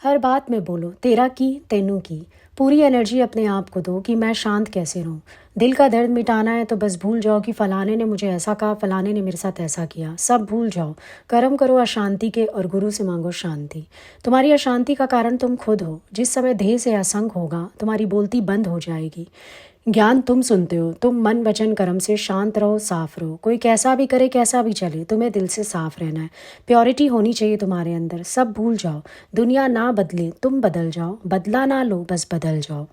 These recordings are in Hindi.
हर बात में बोलो तेरा की तेनू की। पूरी एनर्जी अपने आप को दो कि मैं शांत कैसे रहूं। दिल का दर्द मिटाना है तो बस भूल जाओ कि फलाने ने मुझे ऐसा कहा, फलाने ने मेरे साथ ऐसा किया। सब भूल जाओ। कर्म करो अशांति के और गुरु से मांगो शांति। तुम्हारी अशांति का कारण तुम खुद हो। जिस समय देह से असंग होगा तुम्हारी बोलती बंद हो जाएगी। ज्ञान तुम सुनते हो। तुम मन वचन कर्म से शांत रहो, साफ रहो। कोई कैसा भी करे, कैसा भी चले, तुम्हें दिल से साफ रहना है। प्योरिटी होनी चाहिए तुम्हारे अंदर। सब भूल जाओ। दुनिया ना बदले, तुम बदल जाओ। बदला ना लो, बस बदल जाओ।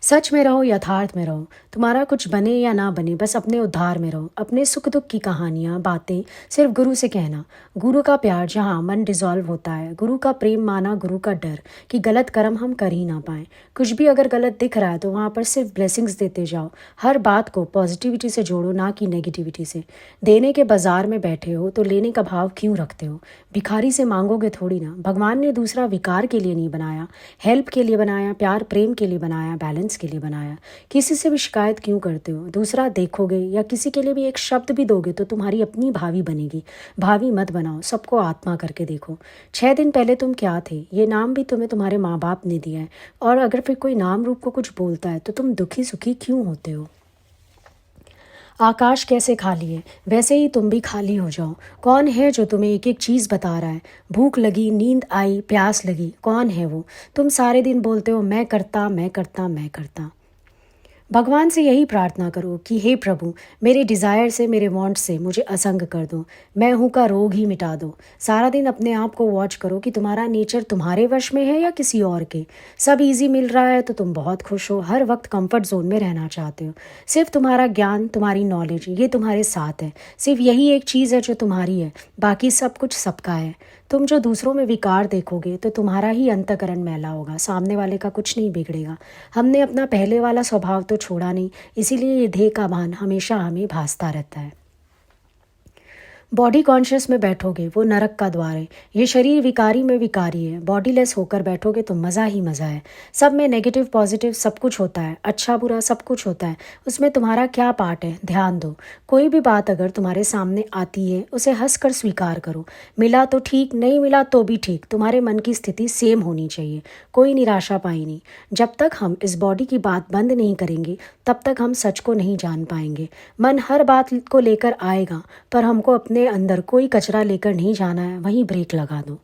सच में रहो, यथार्थ में रहो। तुम्हारा कुछ बने या ना बने, बस अपने उद्धार में रहो। अपने सुख दुख की कहानियाँ बातें सिर्फ गुरु से कहना। गुरु का प्यार जहाँ मन डिसॉल्व होता है, गुरु का प्रेम माना, गुरु का डर कि गलत कर्म हम कर ही ना पाएं। कुछ भी अगर गलत दिख रहा है तो वहाँ पर सिर्फ ब्लेसिंग्स देते जाओ। हर बात को पॉजिटिविटी से जोड़ो, ना कि नेगेटिविटी से। देने के बाजार में बैठे हो तो लेने का भाव क्यों रखते हो? भिखारी से मांगोगे थोड़ी ना। भगवान ने दूसरा विकार के लिए नहीं बनाया, हेल्प के लिए बनाया, प्यार प्रेम के लिए बनाया, बैलेंस के लिए बनाया। किसी से भी शिकायत क्यों करते हो? दूसरा देखोगे या किसी के लिए भी एक शब्द भी दोगे तो तुम्हारी अपनी भावी बनेगी। भावी मत बनाओ, सबको आत्मा करके देखो। 6 दिन पहले तुम क्या थे? ये नाम भी तुम्हें तुम्हारे माँ बाप ने दिया है। और अगर फिर कोई नाम रूप को कुछ बोलता है तो तुम दुखी सुखी क्यों होते हो? आकाश कैसे खाली है वैसे ही तुम भी खाली हो जाओ। कौन है जो तुम्हें एक एक चीज़ बता रहा है? भूख लगी, नींद आई, प्यास लगी, कौन है वो? तुम सारे दिन बोलते हो मैं करता मैं करता मैं करता। भगवान से यही प्रार्थना करो कि हे प्रभु, मेरे डिज़ायर से, मेरे वांट से मुझे असंग कर दो। मैं हूँ का रोग ही मिटा दो। सारा दिन अपने आप को वॉच करो कि तुम्हारा नेचर तुम्हारे वश में है या किसी और के। सब इजी मिल रहा है तो तुम बहुत खुश हो, हर वक्त कंफर्ट जोन में रहना चाहते हो। सिर्फ तुम्हारा ज्ञान, तुम्हारी नॉलेज, ये तुम्हारे साथ है। सिर्फ यही एक चीज़ है जो तुम्हारी है, बाकी सब कुछ सबका है। तुम जो दूसरों में विकार देखोगे तो तुम्हारा ही अंतःकरण मैला होगा, सामने वाले का कुछ नहीं बिगड़ेगा। हमने अपना पहले वाला स्वभाव तो छोड़ा नहीं, इसीलिए ये देह का भान हमेशा हमें भासता रहता है। बॉडी कॉन्शियस में बैठोगे वो नरक का द्वार है। ये शरीर विकारी में विकारी है। बॉडी लेस होकर बैठोगे तो मज़ा ही मज़ा है। सब में नेगेटिव पॉजिटिव सब कुछ होता है, अच्छा बुरा सब कुछ होता है। उसमें तुम्हारा क्या पार्ट है, ध्यान दो। कोई भी बात अगर तुम्हारे सामने आती है उसे हंस कर स्वीकार करो। मिला तो ठीक, नहीं मिला तो भी ठीक। तुम्हारे मन की स्थिति सेम होनी चाहिए, कोई निराशा पाई नहीं। जब तक हम इस बॉडी की बात बंद नहीं करेंगे तब तक हम सच को नहीं जान पाएंगे। मन हर बात को लेकर आएगा, पर हमको अपने अंदर कोई कचरा लेकर नहीं जाना है, वहीं ब्रेक लगा दो।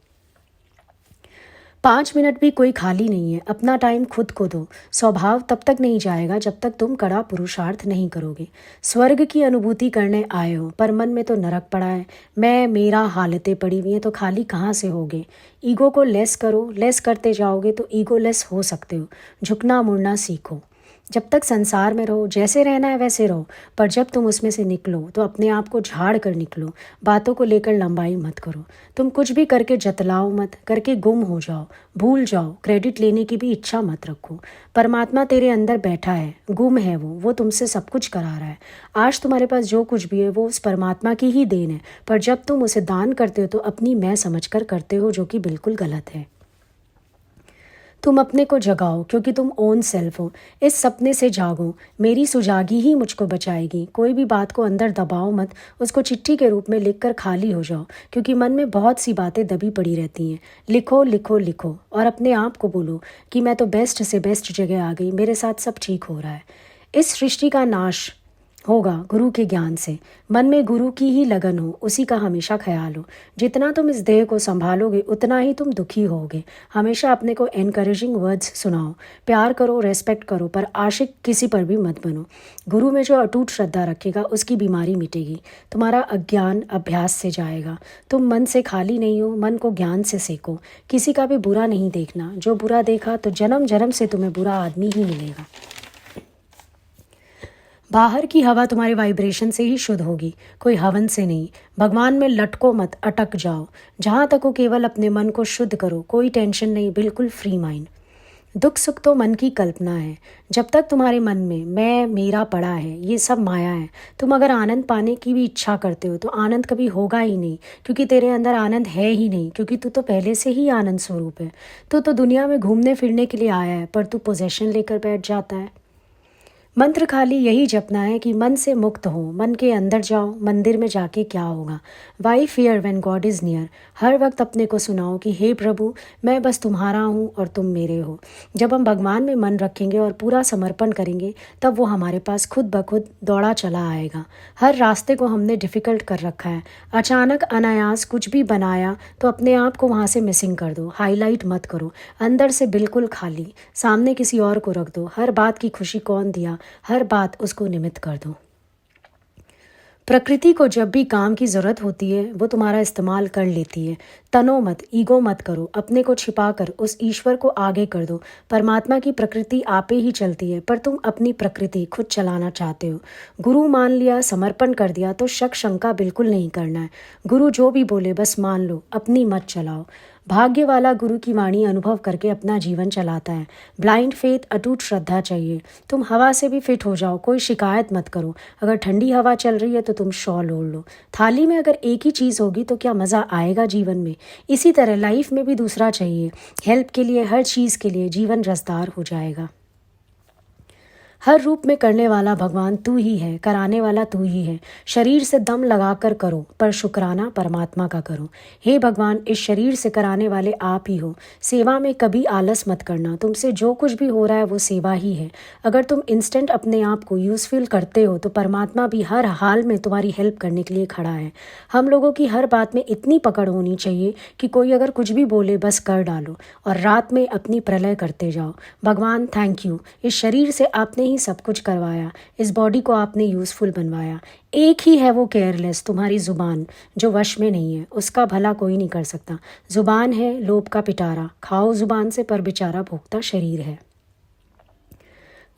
5 मिनट भी कोई खाली नहीं है। अपना टाइम खुद को दो। स्वभाव तब तक नहीं जाएगा जब तक तुम कड़ा पुरुषार्थ नहीं करोगे। स्वर्ग की अनुभूति करने आए हो पर मन में तो नरक पड़ा है। मैं मेरा हालतें पड़ी हुई हैं तो खाली कहाँ से होगे? ईगो को लेस करो, लेस करते जाओगे तो ईगो लेस हो सकते हो। झुकना मुड़ना सीखो। जब तक संसार में रहो, जैसे रहना है वैसे रहो, पर जब तुम उसमें से निकलो तो अपने आप को झाड़ कर निकलो। बातों को लेकर लंबाई मत करो। तुम कुछ भी करके जतलाओ मत, करके गुम हो जाओ, भूल जाओ। क्रेडिट लेने की भी इच्छा मत रखो। परमात्मा तेरे अंदर बैठा है, गुम है वो तुमसे सब कुछ करा रहा है। आज तुम्हारे पास जो कुछ भी है वो उस परमात्मा की ही देन है, पर जब तुम उसे दान करते हो तो अपनी मैं समझकर करते हो, जो कि बिल्कुल गलत है। तुम अपने को जगाओ क्योंकि तुम ओन सेल्फ हो। इस सपने से जागो, मेरी सुजागी ही मुझको बचाएगी। कोई भी बात को अंदर दबाओ मत, उसको चिट्ठी के रूप में लिखकर खाली हो जाओ, क्योंकि मन में बहुत सी बातें दबी पड़ी रहती हैं। लिखो लिखो लिखो और अपने आप को बोलो कि मैं तो बेस्ट से बेस्ट जगह आ गई, मेरे साथ सब ठीक हो रहा है। इस सृष्टि का नाश होगा गुरु के ज्ञान से। मन में गुरु की ही लगन हो, उसी का हमेशा ख्याल हो। जितना तुम इस देह को संभालोगे उतना ही तुम दुखी होगे। हमेशा अपने को एनकरेजिंग वर्ड्स सुनाओ। प्यार करो, रेस्पेक्ट करो, पर आशिक किसी पर भी मत बनो। गुरु में जो अटूट श्रद्धा रखेगा उसकी बीमारी मिटेगी। तुम्हारा अज्ञान अभ्यास से जाएगा। तुम मन से खाली नहीं हो, मन को ज्ञान से सेको। किसी का भी बुरा नहीं देखना। जो बुरा देखा तो जन्म जन्म से तुम्हें बुरा आदमी ही मिलेगा। बाहर की हवा तुम्हारे वाइब्रेशन से ही शुद्ध होगी, कोई हवन से नहीं। भगवान में लटको मत, अटक जाओ। जहाँ तक हो केवल अपने मन को शुद्ध करो, कोई टेंशन नहीं, बिल्कुल फ्री माइंड। दुख सुख तो मन की कल्पना है। जब तक तुम्हारे मन में मैं मेरा पड़ा है, ये सब माया है। तुम अगर आनंद पाने की भी इच्छा करते हो तो आनंद कभी होगा ही नहीं, क्योंकि तेरे अंदर आनंद है ही नहीं, क्योंकि तू तो पहले से ही आनंद स्वरूप है। तू तो दुनिया में घूमने फिरने के लिए आया है, पर तू पोजेशन लेकर बैठ जाता है। मंत्र खाली यही जपना है कि मन से मुक्त हो, मन के अंदर जाओ, मंदिर में जाके क्या होगा। Why fear when God is near. हर वक्त अपने को सुनाओ कि हे प्रभु, मैं बस तुम्हारा हूँ और तुम मेरे हो। जब हम भगवान में मन रखेंगे और पूरा समर्पण करेंगे, तब वो हमारे पास खुद ब खुद दौड़ा चला आएगा। हर रास्ते को हमने डिफ़िकल्ट कर रखा है। अचानक अनायास कुछ भी बनाया तो अपने आप को वहाँ से मिसिंग कर दो, हाईलाइट मत करो। अंदर से बिल्कुल खाली, सामने किसी और को रख दो। हर बात की खुशी कौन दिया, हर बात उसको निमित्त कर दो। प्रकृति को जब भी काम की ज़रूरत होती है वो तुम्हारा इस्तेमाल कर लेती है। तनो मत, ईगो मत करो, अपने को छिपा कर उस ईश्वर को आगे कर दो। परमात्मा की प्रकृति आपे ही चलती है, पर तुम अपनी प्रकृति खुद चलाना चाहते हो। गुरु मान लिया, समर्पण कर दिया तो शक शंका बिल्कुल नहीं करना है। गुरु जो भी बोले बस मान लो, अपनी मत चलाओ। भाग्य वाला गुरु की वाणी अनुभव करके अपना जीवन चलाता है। ब्लाइंड फेथ, अटूट श्रद्धा चाहिए। तुम हवा से भी फिट हो जाओ, कोई शिकायत मत करो। अगर ठंडी हवा चल रही है तो तुम शॉल ओढ़ लो। थाली में अगर एक ही चीज़ होगी तो क्या मज़ा आएगा जीवन में। इसी तरह लाइफ में भी दूसरा चाहिए। हेल्प के लिए, हर चीज़ के लिए जीवन रसदार हो जाएगा। हर रूप में करने वाला भगवान तू ही है, कराने वाला तू ही है। शरीर से दम लगाकर करो, पर शुक्राना परमात्मा का करो। हे भगवान, इस शरीर से कराने वाले आप ही हो। सेवा में कभी आलस मत करना। तुमसे जो कुछ भी हो रहा है वो सेवा ही है। अगर तुम इंस्टेंट अपने आप को यूज़फुल करते हो तो परमात्मा भी हर हाल में तुम्हारी हेल्प करने के लिए खड़ा है। हम लोगों की हर बात में इतनी पकड़ होनी चाहिए कि कोई अगर कुछ भी बोले बस कर डालो और रात में अपनी प्रलय करते जाओ। भगवान थैंक यू, इस शरीर से आपने ही सब कुछ करवाया, इस बॉडी को आपने यूज़फुल बनवाया। एक ही है वो केयरलेस, तुम्हारी ज़ुबान, जो वश में नहीं है। उसका भला कोई नहीं कर सकता। ज़ुबान है लोभ का पिटारा, खाओ ज़ुबान से पर बेचारा भोगता शरीर है।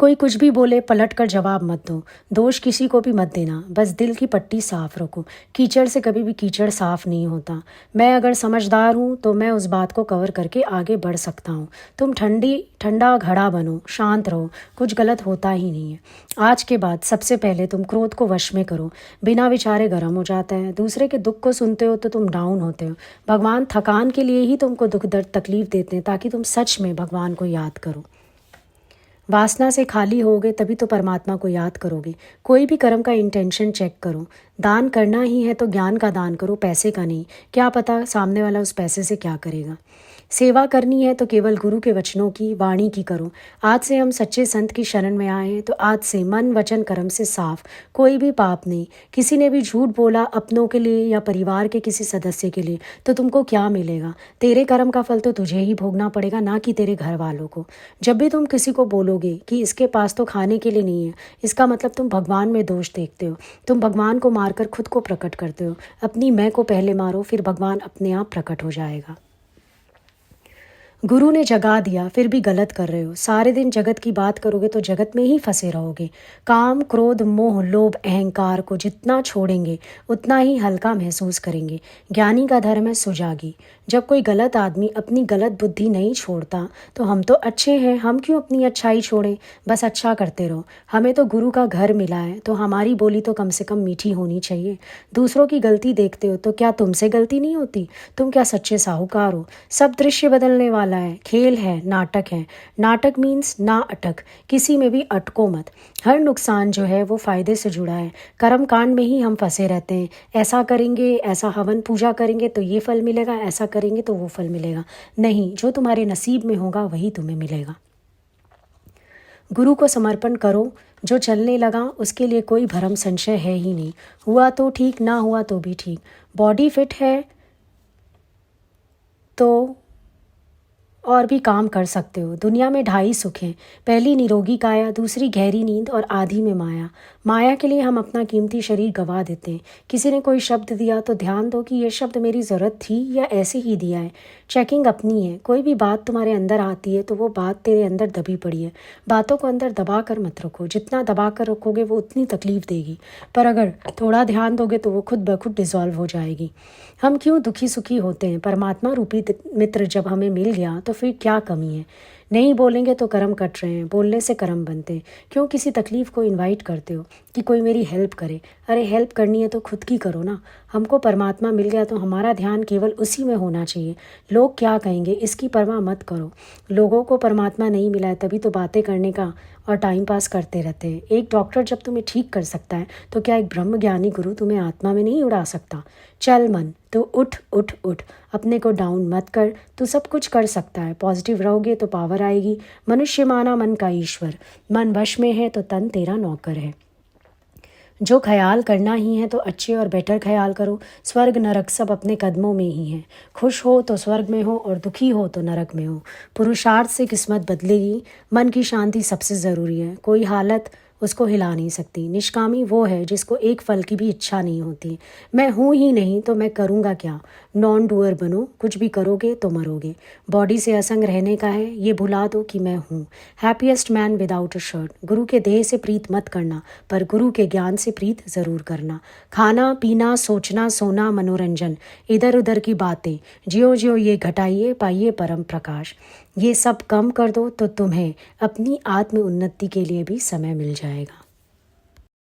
कोई कुछ भी बोले पलट कर जवाब मत दो। दोष किसी को भी मत देना, बस दिल की पट्टी साफ रखो। कीचड़ से कभी भी कीचड़ साफ नहीं होता। मैं अगर समझदार हूँ तो मैं उस बात को कवर करके आगे बढ़ सकता हूँ। तुम ठंडा घड़ा बनो, शांत रहो, कुछ गलत होता ही नहीं है। आज के बाद सबसे पहले तुम क्रोध को वश में करो। बिना विचारे गर्म हो जाता है। दूसरे के दुख को सुनते हो तो तुम डाउन होते हो। भगवान थकान के लिए ही तुमको दुख दर्द तकलीफ देते हैं, ताकि तुम सच में भगवान को याद करो। वासना से खाली होगे तभी तो परमात्मा को याद करोगे। कोई भी कर्म का इंटेंशन चेक करो। दान करना ही है तो ज्ञान का दान करो, पैसे का नहीं। क्या पता सामने वाला उस पैसे से क्या करेगा। सेवा करनी है तो केवल गुरु के वचनों की, वाणी की करो। आज से हम सच्चे संत की शरण में आए हैं तो आज से मन वचन कर्म से साफ, कोई भी पाप नहीं। किसी ने भी झूठ बोला अपनों के लिए या परिवार के किसी सदस्य के लिए तो तुमको क्या मिलेगा। तेरे कर्म का फल तो तुझे ही भोगना पड़ेगा, ना कि तेरे घर वालों को। जब भी तुम किसी को बोलोगे कि इसके पास तो खाने के लिए नहीं है, इसका मतलब तुम भगवान में दोष देखते हो। तुम भगवान को मारकर खुद को प्रकट करते हो। अपनी मैं को पहले मारो, फिर भगवान अपने आप प्रकट हो जाएगा। गुरु ने जगा दिया फिर भी गलत कर रहे हो। सारे दिन जगत की बात करोगे तो जगत में ही फंसे रहोगे। काम, क्रोध, मोह, लोभ, अहंकार को जितना छोड़ेंगे उतना ही हल्का महसूस करेंगे। ज्ञानी का धर्म है सुजागी। जब कोई गलत आदमी अपनी गलत बुद्धि नहीं छोड़ता तो हम तो अच्छे हैं, हम क्यों अपनी अच्छाई छोड़ें। बस अच्छा करते रहो। हमें तो गुरु का घर मिला है तो हमारी बोली तो कम से कम मीठी होनी चाहिए। दूसरों की गलती देखते हो तो क्या तुमसे गलती नहीं होती। तुम क्या सच्चे साहूकार हो। सब दृश्य बदलने वाला है, खेल है, नाटक है। नाटक मीन्स ना अटक, किसी में भी अटको मत। हर नुकसान जो है वो फायदे से जुड़ा है। कर्म कांड में ही हम फंसे रहते हैं। ऐसा करेंगे, ऐसा हवन पूजा करेंगे तो ये फल मिलेगा, ऐसा करेंगे तो वो फल मिलेगा। नहीं, जो तुम्हारे नसीब में होगा वही तुम्हें मिलेगा। गुरु को समर्पण करो। जो चलने लगा उसके लिए कोई भरम संशय है ही नहीं। हुआ तो ठीक, ना हुआ तो भी ठीक। बॉडी फिट है तो और भी काम कर सकते हो। दुनिया में ढाई सुख हैं, पहली निरोगी काया, दूसरी गहरी नींद और आधी में माया। माया के लिए हम अपना कीमती शरीर गवा देते हैं। किसी ने कोई शब्द दिया तो ध्यान दो कि ये शब्द मेरी ज़रूरत थी या ऐसे ही दिया है। चेकिंग अपनी है। कोई भी बात तुम्हारे अंदर आती है तो वो बात तेरे अंदर दबी पड़ी है। बातों को अंदर दबा कर मत रखो। जितना दबा कर रखोगे वो उतनी तकलीफ देगी, पर अगर थोड़ा ध्यान दोगे तो वो खुद ब खुद डिज़ोल्व हो जाएगी। हम क्यों दुखी सुखी होते हैं। परमात्मा रूपी मित्र जब हमें मिल गया तो फिर क्या कमी है। नहीं बोलेंगे तो कर्म कट रहे हैं, बोलने से कर्म बनते हैं। क्यों किसी तकलीफ़ को इनवाइट करते हो कि कोई मेरी हेल्प करे। अरे हेल्प करनी है तो खुद की करो ना। हमको परमात्मा मिल गया तो हमारा ध्यान केवल उसी में होना चाहिए। लोग क्या कहेंगे इसकी परवाह मत करो। लोगों को परमात्मा नहीं मिला है तभी तो बातें करने का और टाइम पास करते रहते हैं। एक डॉक्टर जब तुम्हें ठीक कर सकता है तो क्या एक ब्रह्म ज्ञानी गुरु तुम्हें आत्मा में नहीं उड़ा सकता। चल मन, तो उठ उठ उठ, अपने को डाउन मत कर, तू सब कुछ कर सकता है। पॉजिटिव रहोगे तो पावर आएगी। मनुष्य माना मन का ईश्वर, मन वश में है तो तन तेरा नौकर है। जो ख्याल करना ही है तो अच्छे और बेटर ख्याल करो। स्वर्ग नरक सब अपने कदमों में ही है। खुश हो तो स्वर्ग में हो और दुखी हो तो नरक में हो। पुरुषार्थ से किस्मत बदलेगी। मन की शांति सबसे ज़रूरी है। कोई हालत उसको हिला नहीं सकती। निष्कामी वो है जिसको एक फल की भी इच्छा नहीं होती। मैं हूँ ही नहीं तो मैं करूँगा क्या। नॉन डूअर बनो, कुछ भी करोगे तो मरोगे। बॉडी से असंग रहने का है, ये भुला दो कि मैं हूँ। Happiest man without a shirt. गुरु के देह से प्रीत मत करना पर गुरु के ज्ञान से प्रीत ज़रूर करना। खाना पीना सोचना सोना मनोरंजन, इधर उधर की बातें, ज्यो ज्यो ये घटाइए पाइए परम प्रकाश। ये सब कम कर दो तो तुम्हें अपनी आत्म उन्नति के लिए भी समय मिल जाएगा।